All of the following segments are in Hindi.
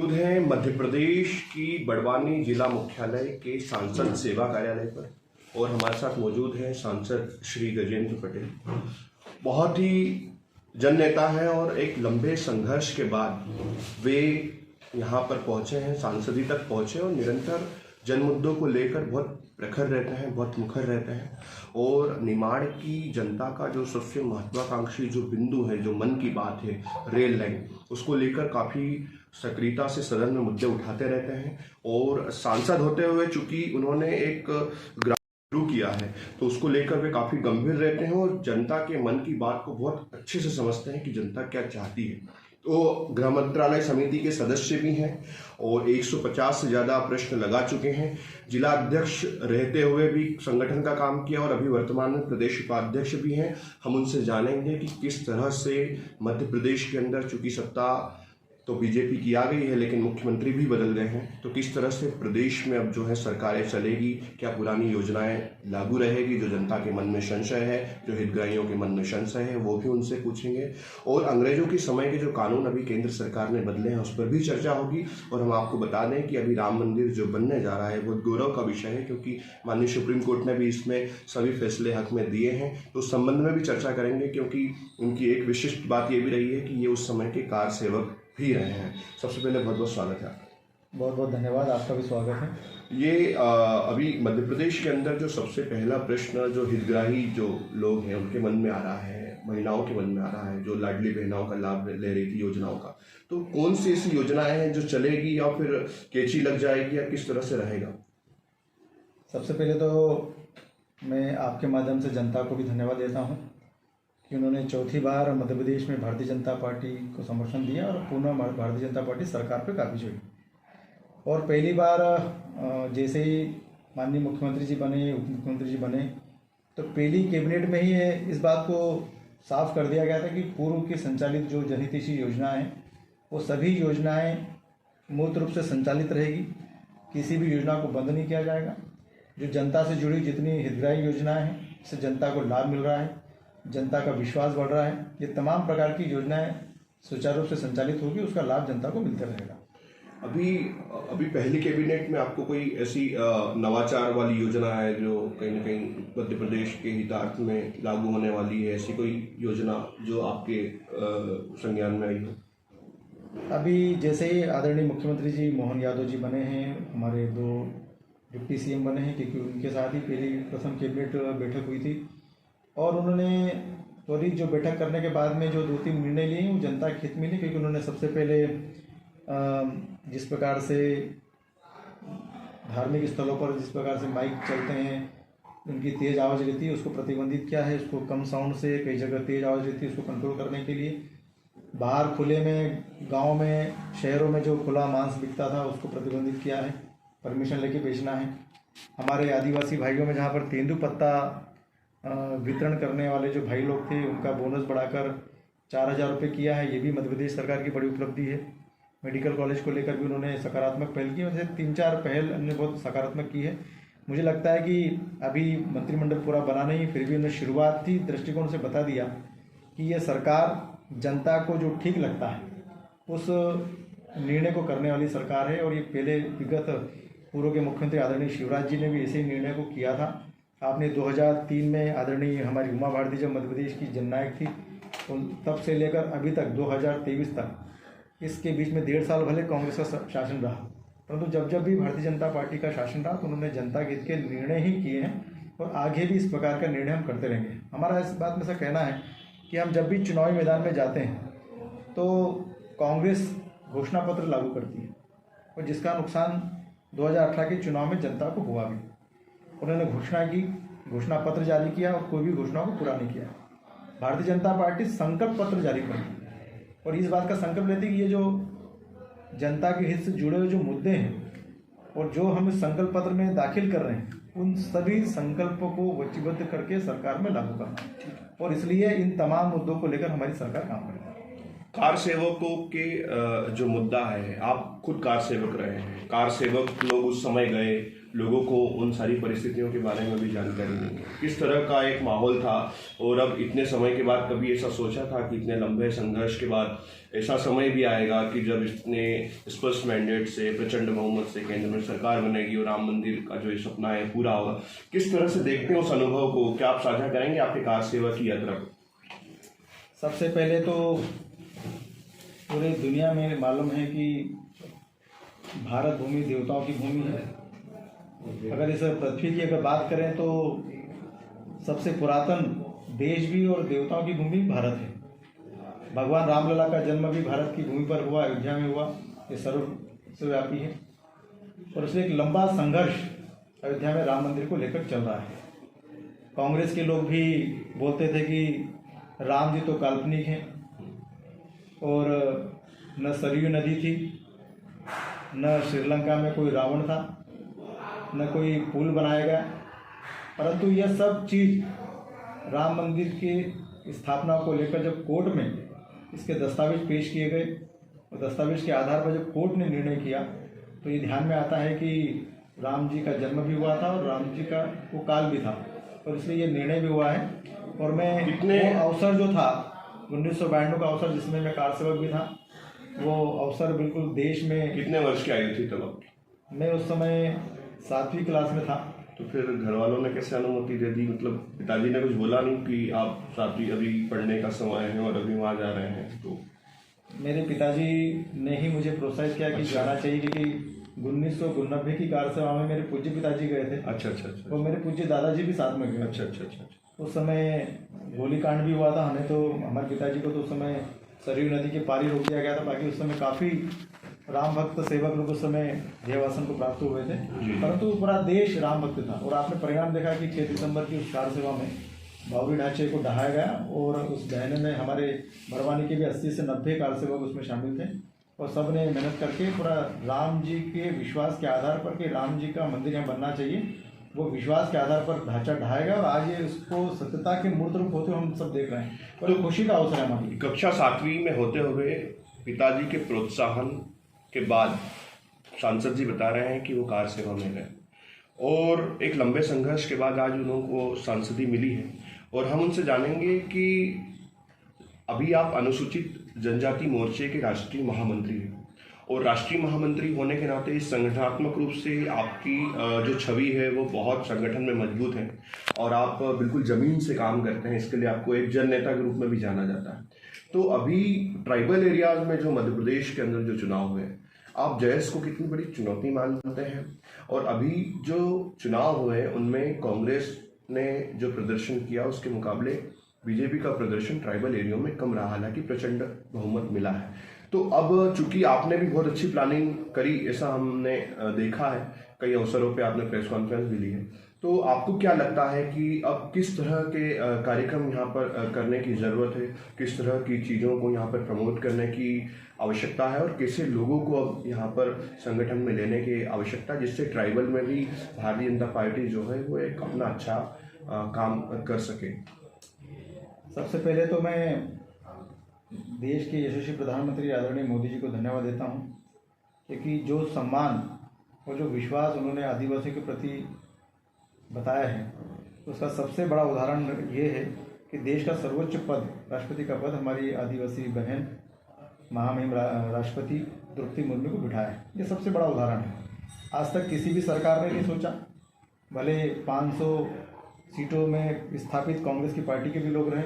मौजूद हैं मध्य प्रदेश की बड़वानी जिला मुख्यालय के सांसद सेवा कार्यालय पर और हमारे साथ मौजूद हैं सांसद श्री गजेंद्र पटेल। बहुत ही जन नेता हैं और एक लंबे संघर्ष के बाद वे यहाँ पर पहुँचे हैं, सांसदी तक पहुँचे और निरंतर जन मुद्दों को लेकर बहुत प्रखर रहते हैं, बहुत मुखर रहते हैं। और निमाड़ की जनता का जो सबसे महत्वाकांक्षी जो बिंदु है, जो मन की बात है, रेल लाइन, उसको लेकर काफ़ी सक्रियता से सदन में मुद्दे उठाते रहते हैं। और सांसद होते हुए चूंकि उन्होंने एक शुरू किया है तो उसको लेकर वे काफ़ी गंभीर रहते हैं और जनता के मन की बात को बहुत अच्छे से समझते हैं कि जनता क्या चाहती है। तो गृह मंत्रालय समिति के सदस्य भी हैं और 150 से ज़्यादा प्रश्न लगा चुके हैं। जिला अध्यक्ष रहते हुए भी संगठन का काम किया और अभी वर्तमान में प्रदेश उपाध्यक्ष भी हैं। हम उनसे जानेंगे कि किस तरह से मध्य प्रदेश के अंदर, चूंकि सत्ता तो बीजेपी की आ गई है लेकिन मुख्यमंत्री भी बदल गए हैं, तो किस तरह से प्रदेश में अब जो है सरकारें चलेगी, क्या पुरानी योजनाएं लागू रहेगी, जो जनता के मन में संशय है, जो हितग्राहियों के मन में संशय है, वो भी उनसे पूछेंगे। और अंग्रेजों के समय के जो कानून अभी केंद्र सरकार ने बदले हैं उस पर भी चर्चा होगी। और हम आपको बता दें कि अभी राम मंदिर जो बनने जा रहा है बहुत गौरव का विषय है, क्योंकि माननीय सुप्रीम कोर्ट ने भी इसमें सभी फैसले हक में दिए हैं। तो उस संबंध में भी चर्चा करेंगे, क्योंकि उनकी एक विशिष्ट बात ये भी रही है कि ये उस समय के कार सेवक भी रहे हैं। सबसे पहले बहुत बहुत स्वागत है आपका। बहुत बहुत धन्यवाद, आपका भी स्वागत है। ये अभी मध्य प्रदेश के अंदर जो सबसे पहला प्रश्न जो हितग्राही जो लोग हैं उनके मन में आ रहा है, महिलाओं के मन में आ रहा है, जो लाडली बहनाओं का लाभ ले रही थी योजनाओं का, तो कौन सी ऐसी योजनाएं हैं जो चलेगी या फिर कैची लग जाएगी या किस तरह से रहेगा? सबसे पहले तो मैं आपके माध्यम से जनता को भी धन्यवाद देता हूँ कि उन्होंने चौथी बार मध्य प्रदेश में भारतीय जनता पार्टी को समर्थन दिया और पुनः भारतीय जनता पार्टी सरकार पर काबिज हुई। और पहली बार जैसे ही माननीय मुख्यमंत्री जी बने, उप मुख्यमंत्री जी बने, तो पहली कैबिनेट में ही इस बात को साफ कर दिया गया था कि पूर्व की संचालित जो जनहितैषी योजनाएं हैं वो सभी योजनाएं मूल रूप से संचालित रहेगी, किसी भी योजना को बंद नहीं किया जाएगा। जो जनता से जुड़ी जितनी हितग्राही योजनाएं हैं, इससे जनता को लाभ मिल रहा है, जनता का विश्वास बढ़ रहा है, ये तमाम प्रकार की योजनाएं सुचारू रूप से संचालित होगी, उसका लाभ जनता को मिलता रहेगा। अभी पहली कैबिनेट में आपको कोई ऐसी नवाचार वाली योजना है जो कहीं ना कहीं मध्य प्रदेश के हितार्थ में लागू होने वाली है, ऐसी कोई योजना जो आपके संज्ञान में आई हो? अभी जैसे ही आदरणीय मुख्यमंत्री जी मोहन यादव जी बने हैं, हमारे 2 डिप्टी सीएम बने हैं, क्योंकि उनके साथ ही प्रथम कैबिनेट बैठक हुई थी और उन्होंने त्वरित जो बैठक करने के बाद में जो 2-3 निर्णय लिए वो जनता के हित में लिए। क्योंकि उन्होंने सबसे पहले जिस प्रकार से धार्मिक स्थलों पर जिस प्रकार से माइक चलते हैं, उनकी तेज़ आवाज़ रहती है, उसको प्रतिबंधित किया है। उसको कम साउंड से, कई जगह तेज़ आवाज़ रहती है, उसको कंट्रोल करने के लिए बाहर खुले में, गाँव में, शहरों में जो खुला मांस बिकता था उसको प्रतिबंधित किया है, परमिशन लेके बेचना है। हमारे आदिवासी भाइयों में जहाँ पर तेंदुपत्ता वितरण करने वाले जो भाई लोग थे उनका बोनस बढ़ाकर 4000 रुपये किया है, ये भी मध्य प्रदेश सरकार की बड़ी उपलब्धि है। मेडिकल कॉलेज को लेकर भी उन्होंने सकारात्मक पहल की, वैसे 3-4 पहल हमने बहुत सकारात्मक की है। मुझे लगता है कि अभी मंत्रिमंडल पूरा बना नहीं, फिर भी उन्होंने शुरुआती दृष्टिकोण से बता दिया कि ये सरकार जनता को जो ठीक लगता है उस निर्णय को करने वाली सरकार है। और ये पहले विगत पूर्व के मुख्यमंत्री आदरणीय शिवराज जी ने भी ऐसे ही निर्णय को किया था। आपने 2003 में आदरणीय हमारी उमा भारती जब मध्य प्रदेश की जननायक थी, तो तब से लेकर अभी तक 2023 तक, इसके बीच में 1.5 साल भले कांग्रेस का शासन रहा, परंतु जब भी भारतीय जनता पार्टी का शासन रहा तो उन्होंने जनता के हित के निर्णय ही किए हैं और आगे भी इस प्रकार का निर्णय हम करते रहेंगे। हमारा इस बात में से कहना है कि हम जब भी चुनावी मैदान में जाते हैं तो कांग्रेस घोषणा पत्र लागू करती है और जिसका नुकसान 2018 के चुनाव में जनता को हुआ भी। उन्होंने घोषणा की, घोषणा पत्र जारी किया और कोई भी घोषणा को पूरा नहीं किया। भारतीय जनता पार्टी संकल्प पत्र जारी करती और इस बात का संकल्प लेती कि ये जो जनता के हित से जुड़े हुए जो मुद्दे हैं और जो हम इस संकल्प पत्र में दाखिल कर रहे हैं, उन सभी संकल्पों को वचनबद्ध करके सरकार में लागू करना है। और इसलिए इन तमाम मुद्दों को लेकर हमारी सरकार काम करेगी। कार सेवकों के जो मुद्दा है, आप खुद कार सेवक रहे हैं, कार सेवक लोग उस समय गए, लोगों को उन सारी परिस्थितियों के बारे में भी जानकारी नहीं है, किस तरह का एक माहौल था। और अब इतने समय के बाद कभी ऐसा सोचा था कि इतने लंबे संघर्ष के बाद ऐसा समय भी आएगा कि जब इतने स्पष्ट मैंडेट से, प्रचंड बहुमत से केंद्र में सरकार बनेगी और राम मंदिर का जो ये सपना है पूरा होगा। किस तरह से देखते हैं उस अनुभव को, क्या आप साझा करेंगे आपके कार सेवा की यात्रा को? सबसे पहले तो पूरी दुनिया में मालूम है कि भारत भूमि देवताओं की भूमि है। अगर इस पृथ्वी की अगर बात करें तो सबसे पुरातन देश भी और देवताओं की भूमि भारत है। भगवान रामलला का जन्म भी भारत की भूमि पर हुआ, अयोध्या में हुआ। ये सर्वव्यापी है और इसलिए एक लंबा संघर्ष अयोध्या में राम मंदिर को लेकर चल रहा है। कांग्रेस के लोग भी बोलते थे कि राम जी तो काल्पनिक हैं और न सरयू नदी थी, न श्रीलंका में कोई रावण था, न कोई पुल बनाया गया। परंतु यह सब चीज़ राम मंदिर की स्थापना को लेकर जब कोर्ट में इसके दस्तावेज पेश किए गए और दस्तावेज के आधार पर जब कोर्ट ने निर्णय किया तो ये ध्यान में आता है कि राम जी का जन्म भी हुआ था और राम जी का वो काल भी था और इसलिए ये निर्णय भी हुआ है। और मैं वो अवसर जो था 1992 का अवसर जिसमें मैं कार सेवक भी था, वो अवसर बिल्कुल देश में। कितने वर्ष की आयु थी तब आपकी? मैं उस समय 7वीं क्लास में था। तो फिर घर वालों ने कैसे अनुमति दे दी? मतलब पिताजी ने कुछ बोला नहीं कि आप 7वीं अभी पढ़ने का समय है और अभी वहाँ जा रहे हैं? तो मेरे पिताजी ने ही मुझे प्रोत्साहित किया कि जाना चाहिए, क्योंकि 1999 की कार सेवा में मेरे पूज्य पिताजी गए थे। अच्छा अच्छा अच्छा। और मेरे पूज्य दादाजी भी साथ में गए। अच्छा अच्छा अच्छा। उस समय गोलीकांड भी हुआ था। हमें तो हमारे पिताजी को तो उस समय सरयू नदी के पार ही रोक दिया गया था। बाकी उस समय काफ़ी राम भक्त सेवक लोग उस समय देवासन को प्राप्त हुए थे, परंतु पूरा देश राम भक्त था। और आपने परिणाम देखा कि 6 दिसंबर की उस कार सेवा में बावरी ढांचे को ढहाया गया और उस ढहने में हमारे बड़वानी के भी 80 से 90 कार सेवक उसमें शामिल थे और सब ने मेहनत करके पूरा राम जी के विश्वास के आधार पर कि राम जी का मंदिर यहाँ बनना चाहिए, वो विश्वास के आधार पर ढांचा ढहाया गया और आज ये उसको सत्यता के मूर्त रूप होते हुए हम सब देख रहे हैं। और खुशी का अवसर है हमारी। कक्षा 7वीं में होते हुए पिताजी के प्रोत्साहन के बाद सांसद जी बता रहे हैं कि वो कार सेवा में गए और एक लंबे संघर्ष के बाद आज उन्हों को सांसदी मिली है। और हम उनसे जानेंगे कि अभी आप अनुसूचित जनजाति मोर्चे के राष्ट्रीय महामंत्री हैं और राष्ट्रीय महामंत्री होने के नाते संगठनात्मक रूप से आपकी जो छवि है वो बहुत संगठन में मजबूत है और आप बिल्कुल ज़मीन से काम करते हैं। इसके लिए आपको एक जन नेता के रूप में भी जाना जाता है। तो अभी ट्राइबल एरियाज में जो मध्य प्रदेश के अंदर जो चुनाव हुए, आप जयस को कितनी बड़ी चुनौती मानते हैं? और अभी जो चुनाव हुए उनमें कांग्रेस ने जो प्रदर्शन किया उसके मुकाबले बीजेपी का प्रदर्शन ट्राइबल एरिया में कम रहा, हालांकि प्रचंड बहुमत मिला है। तो अब चूंकि आपने भी बहुत अच्छी प्लानिंग करी, ऐसा हमने देखा है, कई अवसरों पे आपने प्रेस कॉन्फ्रेंस भी ली है, तो आपको क्या लगता है कि अब किस तरह के कार्यक्रम यहाँ पर करने की ज़रूरत है, किस तरह की चीज़ों को यहाँ पर प्रमोट करने की आवश्यकता है और कैसे लोगों को अब यहाँ पर संगठन में लेने की आवश्यकता, जिससे ट्राइबल में भी भारतीय जनता पार्टी जो है वो एक अपना अच्छा काम कर सके? सबसे पहले तो मैं देश के यशस्वी प्रधानमंत्री आदरणीय मोदी जी को धन्यवाद देता हूँ, क्योंकि जो सम्मान और जो विश्वास उन्होंने आदिवासियों के प्रति बताया है उसका सबसे बड़ा उदाहरण ये है कि देश का सर्वोच्च पद, राष्ट्रपति का पद, हमारी आदिवासी बहन महामहिम राष्ट्रपति द्रौपदी मुर्मू को बिठाया है। ये सबसे बड़ा उदाहरण है। आज तक किसी भी सरकार ने नहीं सोचा, भले 500 सीटों में स्थापित कांग्रेस की पार्टी के भी लोग रहे,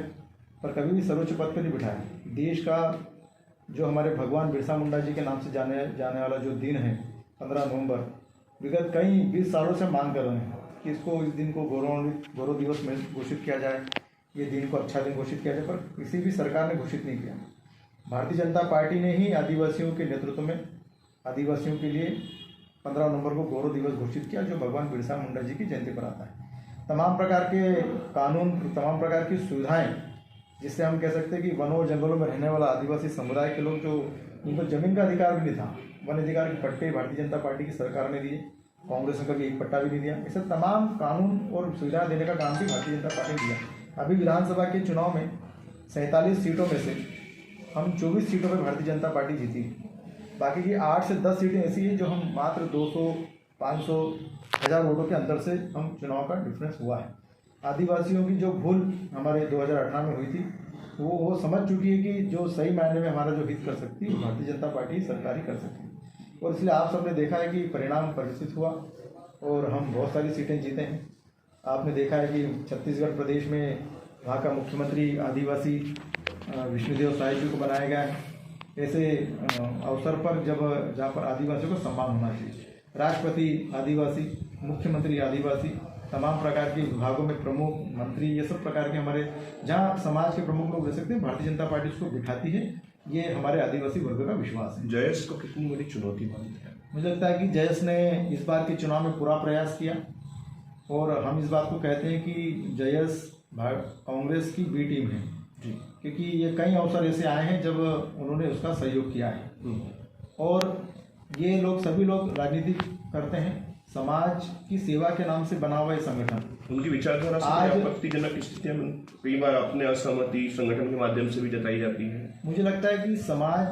पर कभी भी सर्वोच्च पद पर नहीं बिठाया। देश का जो हमारे भगवान बिरसा मुंडा जी के नाम से जाने वाला जो दिन है 15 नवंबर, विगत कई 20 सालों से मांग कर रहे हैं कि इसको, इस दिन को गौरव दिवस में घोषित किया जाए, ये दिन को अच्छा दिन घोषित किया जाए, पर किसी भी सरकार ने घोषित नहीं किया। भारतीय जनता पार्टी ने ही आदिवासियों के नेतृत्व में आदिवासियों के लिए 15 नवंबर को गौरव दिवस घोषित किया, जो भगवान बिरसा मुंडा जी की जयंती पर आता है। तमाम प्रकार के कानून, तमाम प्रकार की सुविधाएं, जिससे हम कह सकते हैं कि वनों और जंगलों में रहने वाला आदिवासी समुदाय के लोग, जो उनको जमीन का अधिकार भी नहीं था, वन अधिकार के पट्टे भारतीय जनता पार्टी की सरकार ने दिए, कांग्रेस ने कभी एक पट्टा भी नहीं दिया। ऐसे तमाम कानून और सुविधा देने का काम भी भारतीय जनता पार्टी ने दिया। अभी विधानसभा के चुनाव में 47 सीटों में से हम 24 सीटों पर भारतीय जनता पार्टी जीती। बाकी की 8 से 10 सीटें ऐसी हैं जो हम मात्र 200, 500, 1000 वोटों के अंतर से हम चुनाव का डिफरेंस हुआ है। आदिवासियों की जो भूल हमारे 2018 में हुई थी वो समझ चुकी है कि जो सही मायने में हमारा जो हित कर सकती है भारतीय जनता पार्टी सरकार ही कर सकती है। और इसलिए आप सबने देखा है कि परिणाम परिवर्तित हुआ और हम बहुत सारी सीटें जीते हैं। आपने देखा है कि छत्तीसगढ़ प्रदेश में वहाँ का मुख्यमंत्री आदिवासी विष्णुदेव साय जी को बनाया गया है। ऐसे अवसर पर जहाँ पर आदिवासियों को सम्मान होना चाहिए, राष्ट्रपति आदिवासी, मुख्यमंत्री आदिवासी, तमाम प्रकार के विभागों में प्रमुख मंत्री, ये सब प्रकार के हमारे जहाँ समाज के प्रमुख लोग रह सकते हैं, भारतीय जनता पार्टी उसको दिखाती है। ये हमारे आदिवासी वर्ग का विश्वास है। जयस को कितनी बड़ी चुनौती मानते हैं? मुझे लगता है कि जयस ने इस बार के चुनाव में पूरा प्रयास किया और हम इस बात को कहते हैं कि जयस कांग्रेस की बी टीम है जी, क्योंकि ये कई अवसर ऐसे आए हैं जब उन्होंने उसका सहयोग किया है। और ये लोग सभी लोग राजनीति करते हैं, समाज की सेवा के नाम से बना हुआ ये संगठन। उनकी विचारधारा से आज आपत्तिजनक स्थितियां कई बार अपने असहमति संगठन के माध्यम से भी जताई जाती है। मुझे लगता है कि समाज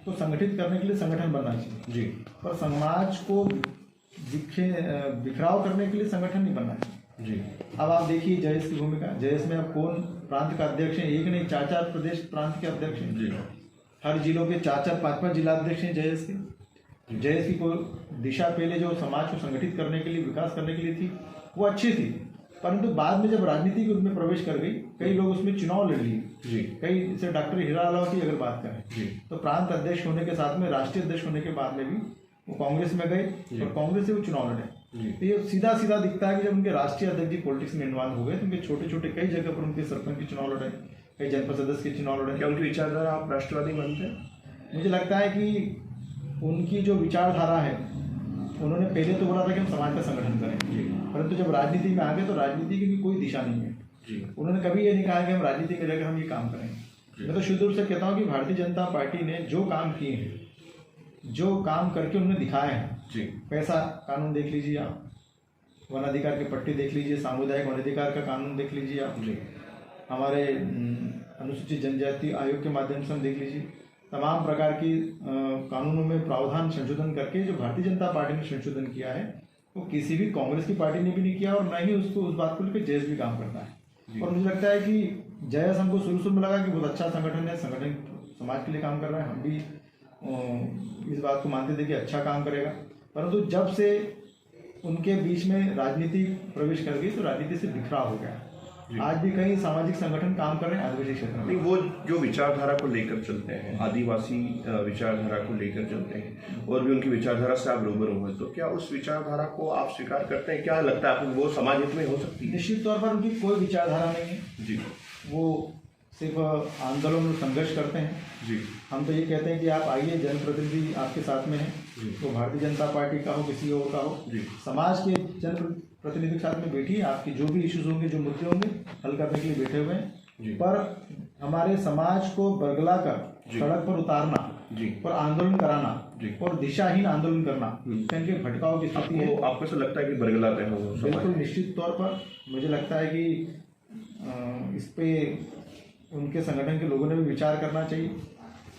को संगठित करने के लिए संगठन बनना चाहिए जी, पर समाज को बिखराव करने के लिए संगठन नहीं बनना चाहिए। जी, अब आप देखिए जयस की भूमिका, जयस में अब कौन प्रांत का अध्यक्ष है, एक नहीं 4 प्रदेश प्रांत के अध्यक्ष हैं। जी, हर जिलों के 4, 5 जिला अध्यक्ष हैं जयस के। जयस की कोई दिशा पहले जो समाज को संगठित करने के लिए, विकास करने के लिए थी वो अच्छी थी, परंतु बाद में जब राजनीति के उसमें प्रवेश कर गई, कई लोग उसमें चुनाव लड़ लिए। जी, कई जैसे डॉक्टर हीरा लाल की अगर बात करें जी, तो प्रांत अध्यक्ष होने के साथ में राष्ट्रीय अध्यक्ष होने के बाद में भी वो कांग्रेस में गए और कांग्रेस से वो चुनाव लड़े। तो ये सीधा सीधा दिखता है कि जब उनके राष्ट्रीय अध्यक्ष जी पॉलिटिक्स में इन्वॉल्व हो गए तो उनके छोटे छोटे कई जगह पर उनके सरपंच के चुनाव लड़े, कई जनपद सदस्य के चुनाव लड़े। क्या उनकी विचारधारा आप राष्ट्रवादी मानते हैं? मुझे लगता है कि उनकी जो विचारधारा है, उन्होंने पहले तो बोला था कि हम समाज का संगठन करें, परंतु जब राजनीति में आ गए तो राजनीति की भी कोई दिशा नहीं है। उन्होंने कभी ये नहीं कहा कि हम राजनीति में रहकर हम ये काम करें। मैं तो शुद्ध रूप से कहता हूँ कि भारतीय जनता पार्टी ने जो काम किए हैं, जो काम करके उन्होंने दिखाए हैं, पैसा कानून देख लीजिए आप, वन अधिकार के पट्टे देख लीजिए, सामुदायिक वन अधिकार का कानून देख लीजिए आप, हमारे अनुसूचित जनजाति आयोग के माध्यम से हम देख लीजिए, तमाम प्रकार की कानूनों में प्रावधान संशोधन करके जो भारतीय जनता पार्टी ने संशोधन किया है वो किसी भी कांग्रेस की पार्टी ने भी नहीं किया और न ही उसको उस बात को लेकर जयस भी काम करता है। और मुझे लगता है कि जयस हमको शुरू में लगा कि बहुत अच्छा संगठन है, संगठन समाज के लिए काम कर रहा है, हम भी इस बात को मानते थे कि अच्छा काम करेगा, परंतु जब से उनके बीच में राजनीति प्रवेश कर गई तो राजनीति से बिखराव हो गया। आज भी कई सामाजिक संगठन काम कर रहे हैं आदिवासी क्षेत्र में। नहीं, वो जो विचारधारा को लेकर चलते हैं, आदिवासी विचारधारा को लेकर चलते हैं और भी उनकी विचारधारा से आप रूबरू हुए, तो क्या उस विचारधारा को आप स्वीकार करते हैं? क्या लगता है आपको वो समाज हित में हो सकती है? निश्चित तौर पर उनकी कोई विचारधारा नहीं है जी, वो सिर्फ आंदोलन में संघर्ष करते हैं। जी, हम तो ये कहते हैं कि आप आइए, जनप्रतिनिधि आपके साथ में है, तो भारतीय जनता पार्टी का हो, किसी और का हो, समाज के जनप्रतिनिधि के साथ में बैठिए, आपके जो भी इश्यूज होंगे, जो मुद्दे होंगे, हल करने के लिए बैठे हुए हैं। पर हमारे समाज को बरगला कर सड़क पर उतारना और आंदोलन कराना और दिशाहीन आंदोलन करना, इनके भटकाव की स्थिति है। आपको ऐसा लगता है कि बरगलाते हैं वो? बिल्कुल निश्चित तौर पर मुझे लगता है कि इस पे उनके संगठन के लोगों ने भी विचार करना चाहिए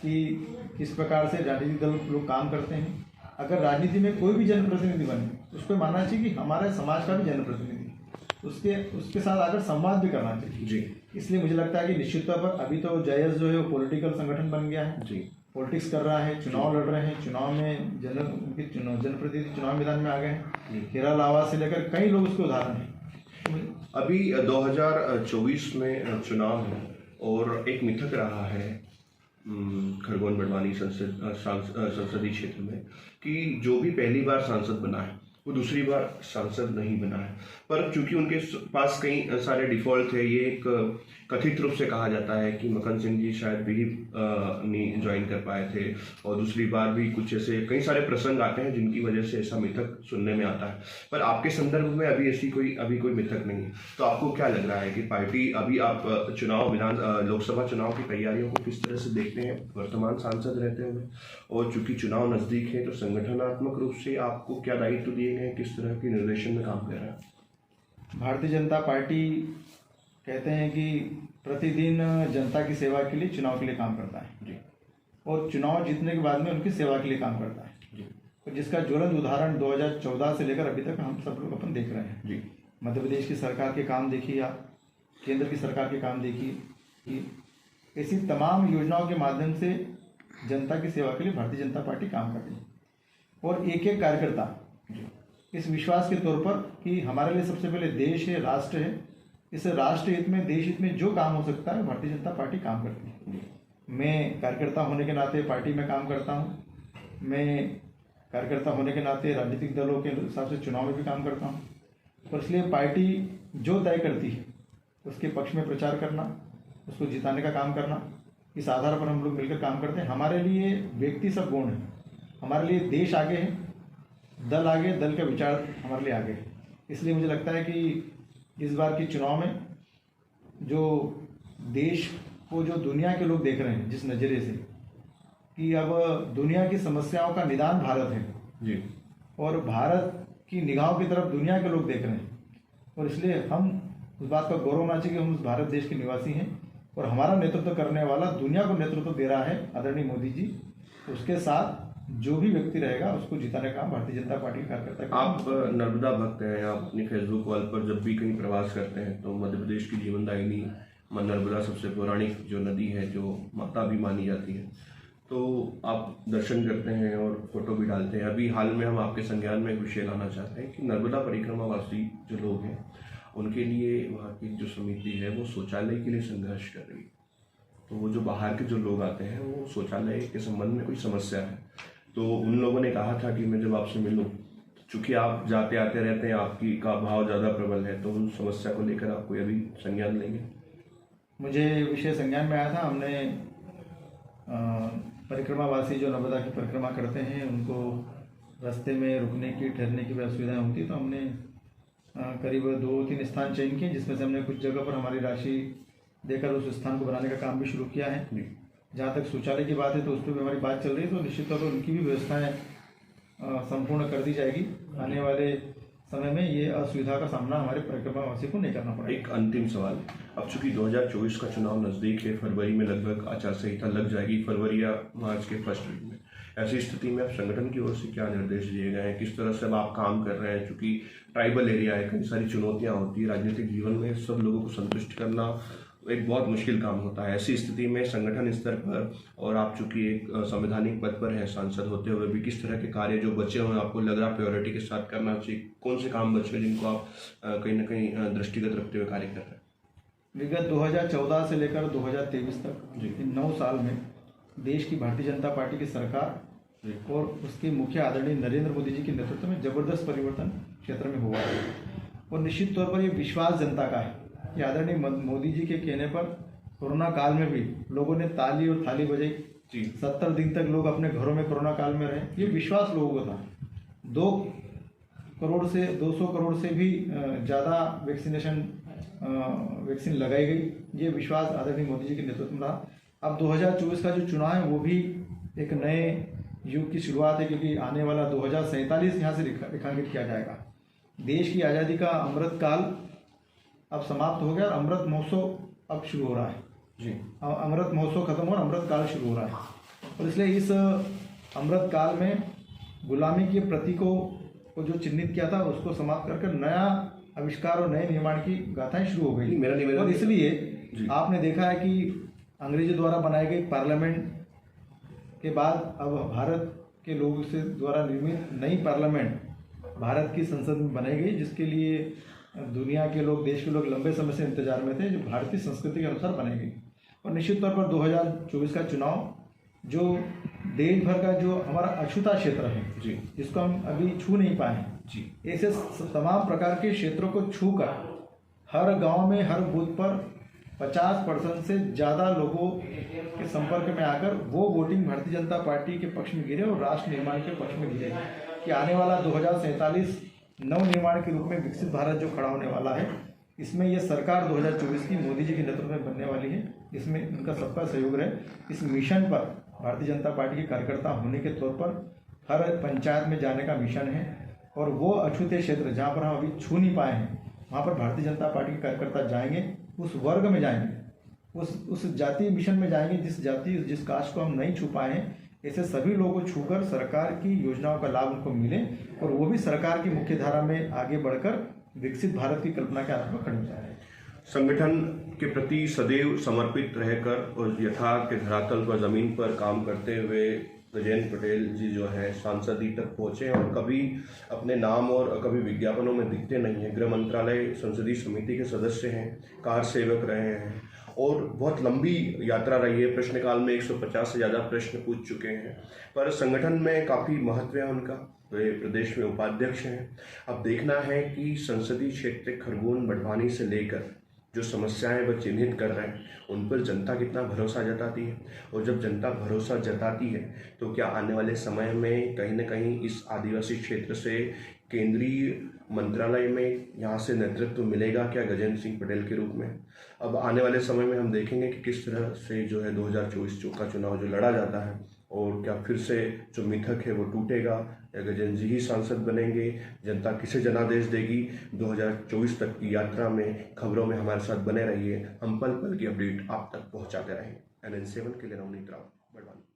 कि किस प्रकार से राजनीतिक दल लोग काम करते हैं। अगर राजनीति में कोई भी जनप्रतिनिधि बने उसको मानना चाहिए कि हमारे समाज का भी जनप्रतिनिधि, उसके साथ आकर संवाद भी करना चाहिए जी। इसलिए मुझे लगता है कि निश्चित तौर पर अभी तो जयस जो है वो पॉलिटिकल संगठन बन गया है जी, पॉलिटिक्स कर रहा है, चुनाव लड़ रहे हैं, चुनाव में जनप्रतिनिधि चुनाव मैदान में आ गए हैं, हीरा लावा से लेकर कई लोग उसके उदाहरण हैं। अभी 2024 में चुनाव है और एक मिथक रहा है खरगोन बड़वानी संसदीय क्षेत्र में कि जो भी पहली बार सांसद बना है वो दूसरी बार सांसद नहीं बना है, पर चूंकि उनके पास कई सारे डिफॉल्ट है, ये एक कथित रूप से कहा जाता है कि मक्खन सिंह जी शायद भी नहीं ज्वाइन कर पाए थे और दूसरी बार भी कुछ ऐसे कई सारे प्रसंग आते हैं जिनकी वजह से ऐसा मिथक सुनने में आता है। पर आपके संदर्भ में अभी कोई मिथक नहीं है, तो आपको क्या लग रहा है कि पार्टी अभी आप लोकसभा चुनाव की तैयारियों को किस तरह से देखते हैं वर्तमान सांसद रहते हुए, और चूंकि चुनाव नजदीक है तो संगठनात्मक रूप से आपको क्या दायित्व दिए गए, किस तरह की निर्देशन में काम कर रहा है? भारतीय जनता पार्टी कहते हैं कि प्रतिदिन जनता की सेवा के लिए, चुनाव के लिए काम करता है जी और चुनाव जीतने के बाद में उनकी सेवा के लिए काम करता है। जी और जिसका ज्वलंत उदाहरण 2014 से लेकर अभी तक हम सब लोग अपन देख रहे हैं। जी मध्य प्रदेश की सरकार के काम देखिए या केंद्र की सरकार के काम देखिए कि ऐसी तमाम योजनाओं के माध्यम से जनता की सेवा के लिए भारतीय जनता पार्टी काम कर रही है। और एक एक कार्यकर्ता इस विश्वास के तौर पर कि हमारे लिए सबसे पहले देश है, राष्ट्र है, इस राष्ट्र हित में, देश हित में जो काम हो सकता है भारतीय जनता पार्टी काम करती है। मैं कार्यकर्ता होने के नाते पार्टी में काम करता हूँ, मैं कार्यकर्ता होने के नाते राजनीतिक दलों के हिसाब से चुनाव में भी काम करता हूँ और इसलिए पार्टी जो तय करती है उसके पक्ष में प्रचार करना, उसको जिताने का काम करना, इस आधार पर हम लोग मिलकर काम करते हैं। हमारे लिए व्यक्ति सब गौण है, हमारे लिए देश आगे है, दल आगे, दल का विचार हमारे लिए आगे है। इसलिए मुझे लगता है कि इस बार के चुनाव में जो देश को, जो दुनिया के लोग देख रहे हैं जिस नज़रिए से कि अब दुनिया की समस्याओं का निदान भारत है जी और भारत की निगाहों की तरफ दुनिया के लोग देख रहे हैं और इसलिए हम उस बात का गौरव होना चाहिए कि हम उस भारत देश के निवासी हैं और हमारा नेतृत्व करने वाला दुनिया को नेतृत्व दे रहा है आदरणीय मोदी जी। उसके साथ जो भी व्यक्ति रहेगा उसको जिताने का भारतीय जनता पार्टी के कार्यकर्ता। आप नर्मदा भक्त हैं, आप अपनी फेसबुक वॉल पर जब भी कहीं प्रवास करते हैं तो मध्य प्रदेश की जीवनदायिनी मां नर्मदा सबसे पौराणिक जो नदी है, जो माता भी मानी जाती है, तो आप दर्शन करते हैं और फोटो भी डालते हैं। अभी हाल में हम आपके संज्ञान में एक विषय लाना चाहते हैं कि नर्मदा परिक्रमावासी जो लोग हैं उनके लिए वहाँ की जो समिति है वो शौचालय के लिए संघर्ष कर रही है। तो वो जो बाहर के जो लोग आते हैं वो शौचालय के संबंध में कोई समस्या है, तो उन लोगों ने कहा था कि मैं जब आपसे मिलूं, चूँकि आप जाते आते रहते हैं, आपकी का भाव ज़्यादा प्रबल है, तो उन समस्या को लेकर आप कोई अभी संज्ञान लेंगे? मुझे विषय संज्ञान में आया था। हमने परिक्रमावासी जो नर्मदा की परिक्रमा करते हैं उनको रास्ते में रुकने की, ठहरने की भी असुविधाएँ होती, तो हमने करीब 2-3 स्थान चयन किए, जिसमें से हमने कुछ जगह पर हमारी राशि देकर उस स्थान को बनाने का काम भी शुरू किया है। जहाँ तक शौचालय की बात है तो उस पर भी हमारी बात चल रही है, तो निश्चित तौर पर उनकी भी व्यवस्थाएँ संपूर्ण कर दी जाएगी। आने वाले समय में ये असुविधा का सामना हमारे परिक्रमावासी को नहीं करना पड़ेगा। एक अंतिम सवाल, अब चूंकि 2024 का चुनाव नज़दीक है, फरवरी में लगभग आचार संहिता लग जाएगी, फरवरी या मार्च के फर्स्ट वीक में, ऐसी स्थिति में आप संगठन की ओर से क्या निर्देश दिए गए हैं, किस तरह से अब आप काम कर रहे हैं? चूंकि ट्राइबल एरिया है, कई सारी चुनौतियाँ होती है, राजनीतिक जीवन में सब लोगों को संतुष्ट करना एक बहुत मुश्किल काम होता है। ऐसी स्थिति में संगठन स्तर पर, और आप चूंकि एक संवैधानिक पद पर हैं सांसद होते हुए भी, किस तरह के कार्य जो बचे हुए आपको लग रहा प्रायोरिटी के साथ करना चाहिए? कौन से काम बचे जिनको आप कहीं ना कहीं दृष्टिगत रखते हुए कार्य कर रहे हैं? विगत 2014 से लेकर 2023 तक इन 9 साल में देश की भारतीय जनता पार्टी की सरकार और उसके मुख्य आदरणीय नरेंद्र मोदी जी के नेतृत्व में जबरदस्त परिवर्तन क्षेत्र में हुआ है और निश्चित तौर पर ये विश्वास जनता का है कि आदरणीय मोदी जी के कहने पर कोरोना काल में भी लोगों ने ताली और थाली बजाई। 70 दिन तक लोग अपने घरों में कोरोना काल में रहे, ये विश्वास लोगों को था। 2 करोड़ से 200 करोड़ से भी ज़्यादा वैक्सीन लगाई गई, ये विश्वास आदरणीय मोदी जी के नेतृत्व में रहा। अब 2024 का जो चुनाव है वो भी एक नए युग की शुरुआत है, क्योंकि आने वाला 2047 यहाँ से रेखांकित किया जाएगा। देश की आज़ादी का अमृत काल अब समाप्त हो गया और अमृत महोत्सव अब शुरू हो रहा है जी। अमृत महोत्सव खत्म हो और अमृत काल शुरू हो रहा है और इसलिए इस अमृत काल में गुलामी के प्रतीकों को जो चिन्हित किया था उसको समाप्त करके नया आविष्कार और नए निर्माण की गाथाएं शुरू हो गई। और इसलिए आपने देखा है कि अंग्रेजों द्वारा बनाई गई पार्लियामेंट के बाद अब भारत के लोगों से द्वारा निर्मित नई पार्लियामेंट भारत की संसद में बनाई गई, जिसके लिए दुनिया के लोग, देश के लोग लंबे समय से इंतजार में थे, जो भारतीय संस्कृति के अनुसार बनाई गई। और निश्चित तौर पर 2024 का चुनाव जो देश भर का जो हमारा अछूता क्षेत्र है जी, जिसको हम अभी छू नहीं पाए हैं जी, ऐसे तमाम प्रकार के क्षेत्रों को छूकर हर गांव में, हर बूथ पर 50% से ज़्यादा लोगों के संपर्क में आकर वो वोटिंग भारतीय जनता पार्टी के पक्ष में गिरे और राष्ट्र निर्माण के पक्ष में गिरे कि आने वाला 2047 नव निर्माण के रूप में विकसित भारत जो खड़ा होने वाला है, इसमें ये सरकार 2024 की मोदी जी के नेतृत्व में बनने वाली है। इसमें उनका सबका सहयोग रहे। इस मिशन पर भारतीय जनता पार्टी के कार्यकर्ता होने के तौर पर हर पंचायत में जाने का मिशन है और वो अछूते क्षेत्र जहाँ पर हम अभी छू नहीं पाए हैं वहाँ पर भारतीय जनता पार्टी के कार्यकर्ता जाएंगे, उस वर्ग में जाएंगे उस जातीय मिशन में जाएंगे जिस कास्ट को हम नहीं छू पाए हैं। ऐसे सभी लोगों को छूकर सरकार की योजनाओं का लाभ उनको मिले और वो भी सरकार की मुख्य धारा में आगे बढ़कर विकसित भारत की कल्पना के आधार पर खड़े हो जा रहे हैं। संगठन के प्रति सदैव समर्पित रहकर और यथार्थ के धरातल पर जमीन पर काम करते हुए गजेंद्र पटेल जी जो है सांसदी तक पहुंचे और कभी अपने नाम और कभी विज्ञापनों में दिखते नहीं हैं। गृह मंत्रालय संसदीय समिति के सदस्य हैं, कार सेवक रहे हैं और बहुत लंबी यात्रा रही है। प्रश्नकाल में 150 से ज़्यादा प्रश्न पूछ चुके हैं, पर संगठन में काफ़ी महत्व है उनका। वे प्रदेश में उपाध्यक्ष हैं। अब देखना है कि संसदीय क्षेत्र खरगोन बड़वानी से लेकर जो समस्याएं वह चिन्हित कर रहे हैं उन पर जनता कितना भरोसा जताती है, और जब जनता भरोसा जताती है तो क्या आने वाले समय में कहीं न कहीं इस आदिवासी क्षेत्र से केंद्रीय मंत्रालय में यहाँ से नेतृत्व मिलेगा क्या गजेंद्र सिंह पटेल के रूप में। अब आने वाले समय में हम देखेंगे कि किस तरह से जो है 2024 का चुनाव जो लड़ा जाता है, और क्या फिर से जो मिथक है वो टूटेगा या गजेंद्र जी ही सांसद बनेंगे, जनता किसे जनादेश देगी। 2024 तक की यात्रा में खबरों में हमारे साथ बने रहिए, हम पल पल की अपडेट आप तक पहुंचाते रहेंगे। NN7 के लिए नवनीत राव, बड़वानी।